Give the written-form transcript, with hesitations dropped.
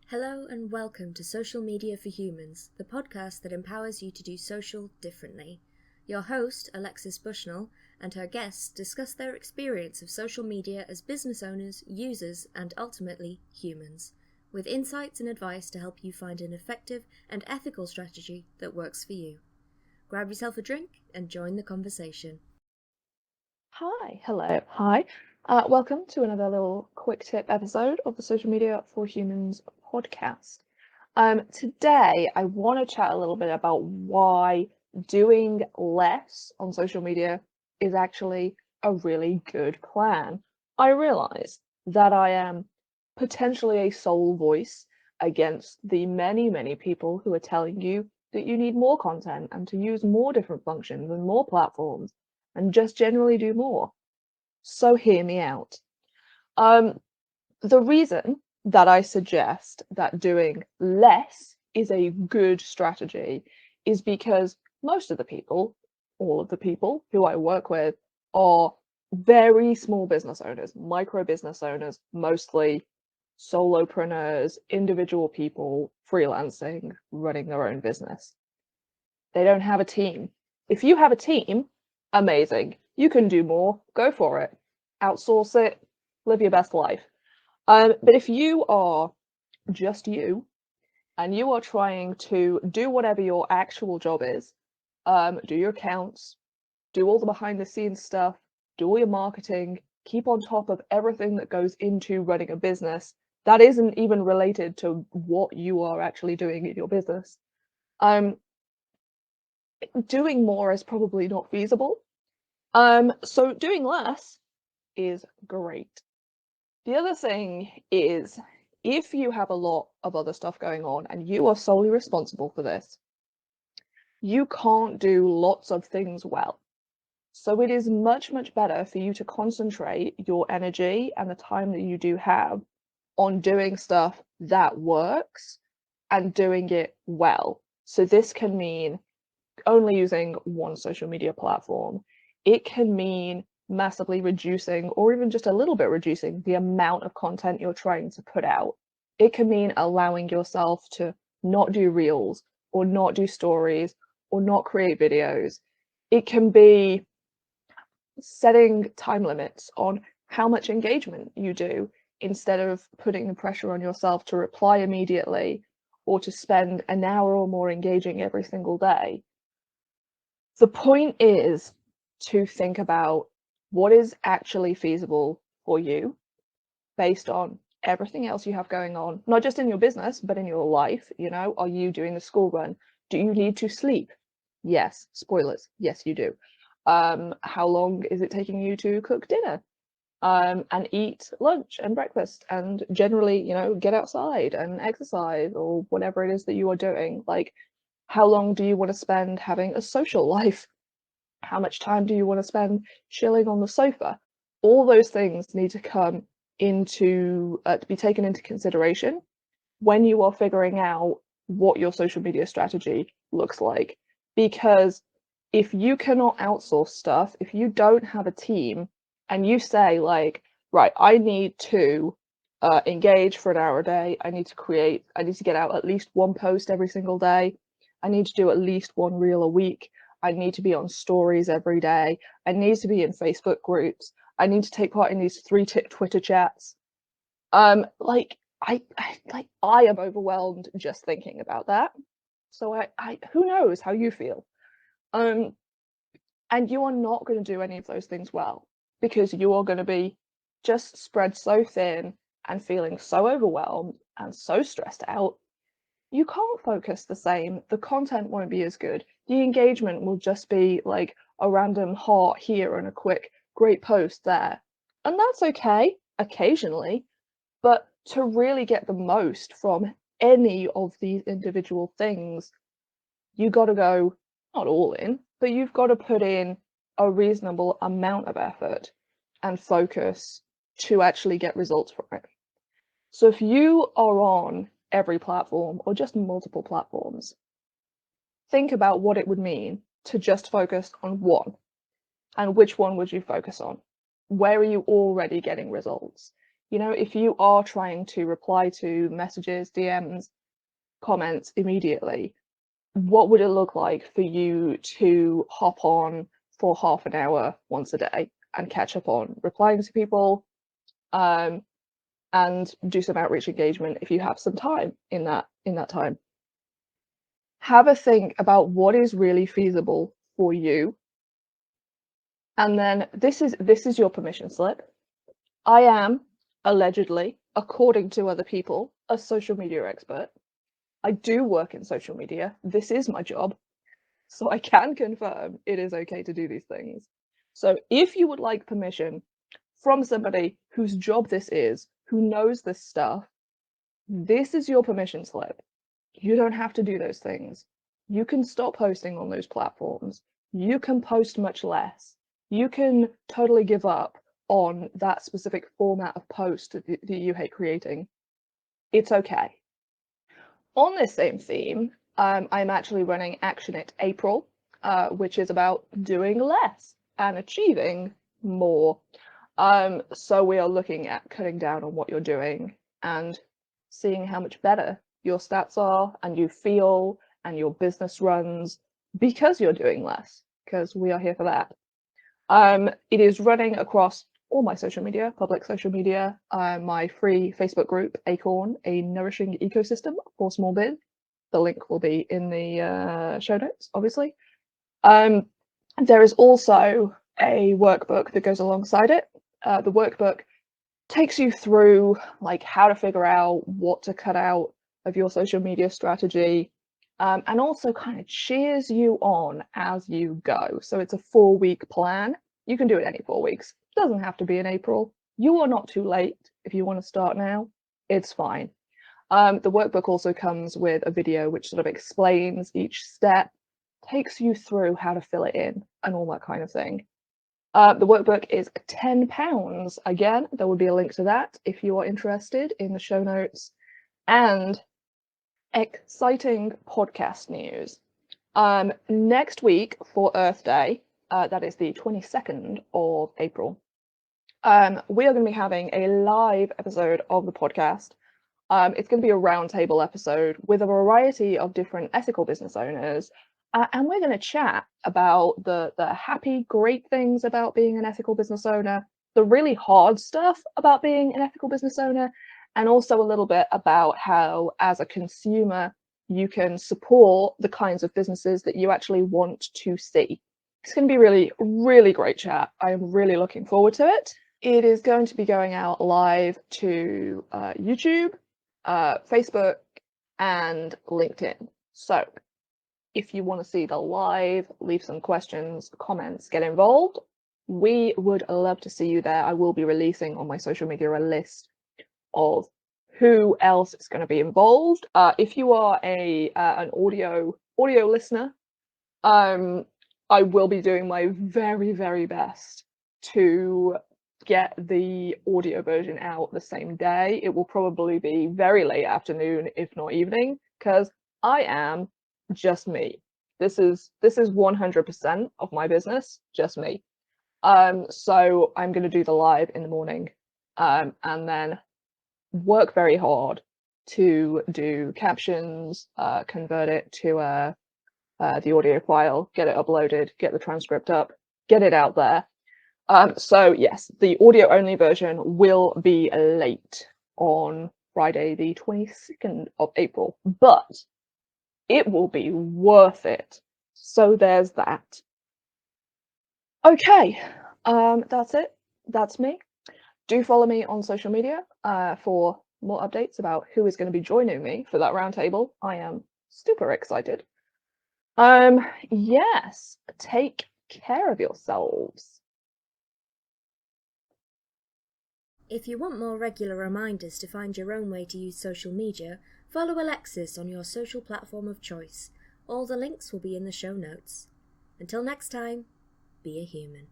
Hello and welcome to Social Media for Humans, the podcast that empowers you to do social differently. Your host, Alexis Bushnell, and her guests discuss their experience of social media as business owners, users, and ultimately humans, with insights and advice to help you find an effective and ethical strategy that works for you. Grab yourself a drink and join the conversation. Hi. Welcome to another little quick tip episode of the Social Media for Humans podcast. Today, I want to chat a little bit about why doing less on social media is actually a really good plan. I realize that I am potentially a sole voice against the many people who are telling you that you need more content and to use more different functions and more platforms and just generally do more. So hear me out. The reason that I suggest that doing less is a good strategy is because most of the people, all of the people who I work with, are very small business owners, micro business owners, mostly solopreneurs, individual people, freelancing, running their own business. They don't have a team. If you have a team, amazing. You can do more, go for it. Outsource it, live your best life. But if you are just you and you are trying to do whatever your actual job is, do your accounts, do all the behind the scenes stuff, do all your marketing, keep on top of everything that goes into running a business that isn't even related to what you are actually doing in your business. Doing more is probably not feasible. So doing less is great. The other thing is, if you have a lot of other stuff going on and you are solely responsible for this, you can't do lots of things well. So it is much better for you to concentrate your energy and the time that you do have on doing stuff that works and doing it well. So this can mean only using one social media platform. It can mean massively reducing or even just a little bit reducing the amount of content you're trying to put out. It can mean allowing yourself to not do reels or not do stories or not create videos. It can be setting time limits on how much engagement you do instead of putting the pressure on yourself to reply immediately or to spend an hour or more engaging every single day. The point is to think about what is actually feasible for you based on everything else you have going on, not just in your business, but in your life. You know, are you doing the school run? Do you need to sleep? Yes. Spoilers. Yes, you do. How long is it taking you to cook dinner? And eat lunch and breakfast and generally, get outside and exercise or whatever it is that you are doing. Like, how long do you want to spend having a social life? How much time do you want to spend chilling on the sofa? All those things need to come into to be taken into consideration when you are figuring out what your social media strategy looks like. Because if you cannot outsource stuff, if you don't have a team and you say like, right, I need to engage for an hour a day, I need to get out at least one post every single day, I need to do at least one reel a week, I need to be on stories every day, I need to be in Facebook groups, I need to take part in these 3 Twitter chats. Like I am overwhelmed just thinking about that. So I who knows how you feel. And you are not going to do any of those things well because you are going to be just spread so thin and feeling so overwhelmed and so stressed out. You can't focus the same. The content won't be as good. The engagement will just be like a random heart here and a quick great post there. And that's okay occasionally, but to really get the most from any of these individual things, you got to go not all in, but you've got to put in a reasonable amount of effort and focus to actually get results from it. So if you are on every platform or just multiple platforms, think about what it would mean to just focus on one. And which one would you focus on? Where are you already getting results? You know, if you are trying to reply to messages, DMs, comments immediately, what would it look like for you to hop on for half an hour once a day and catch up on replying to people, and do some outreach engagement if you have some time in that time? Have a think about what is really feasible for you, and then this is your permission slip. I am allegedly, according to other people, a social media expert. I do work in social media. This is my job. So I can confirm it is okay to do these things. So if you would like permission from somebody whose job this is, who knows this stuff, this is your permission slip. You don't have to do those things. You can stop posting on those platforms. You can post much less. You can totally give up on that specific format of post that you hate creating. It's okay. On this same theme, I'm actually running Action It April, which is about doing less and achieving more. So we are looking at cutting down on what you're doing and seeing how much better your stats are and you feel and your business runs because you're doing less, because we are here for that. It is running across all my social media, public social media, my free Facebook group, Acorn, a nourishing ecosystem for small biz. The link will be in the show notes, obviously. There is also a workbook that goes alongside it. The workbook takes you through like how to figure out what to cut out of your social media strategy, and also kind of cheers you on as you go. So it's a 4-week plan. You can do it any 4 weeks. It doesn't have to be in April. You are not too late if you want to start now. It's fine. The workbook also comes with a video which sort of explains each step, takes you through how to fill it in and all that kind of thing. The workbook is £10. Again, there will be a link to that if you are interested in the show notes. And exciting podcast news. Next week for Earth Day, that is the 22nd of April, we are going to be having a live episode of the podcast. It's going to be a roundtable episode with a variety of different ethical business owners, and we're going to chat about the happy, great things about being an ethical business owner, the really hard stuff about being an ethical business owner, and also a little bit about how, as a consumer, you can support the kinds of businesses that you actually want to see. It's going to be really, really great chat. I am really looking forward to it. It is going to be going out live to YouTube, Facebook, and LinkedIn. So if you want to see the live, leave some questions, comments, get involved. We would love to see you there. I will be releasing on my social media a list of who else is going to be involved. If you are an audio listener, I will be doing my very, very best to get the audio version out the same day. It will probably be very late afternoon, if not evening, because I am just me. This is 100% of my business, just me. So I'm going to do the live in the morning, and then work very hard to do captions, convert it to the audio file, get it uploaded, get the transcript up, get it out there. So yes, the audio only version will be late on Friday the 22nd of April, but it will be worth it. So there's that. Okay, that's it. That's me. Do follow me on social media for more updates about who is going to be joining me for that roundtable. I am super excited. Yes, take care of yourselves. If you want more regular reminders to find your own way to use social media, follow Alexis on your social platform of choice. All the links will be in the show notes. Until next time, be a human.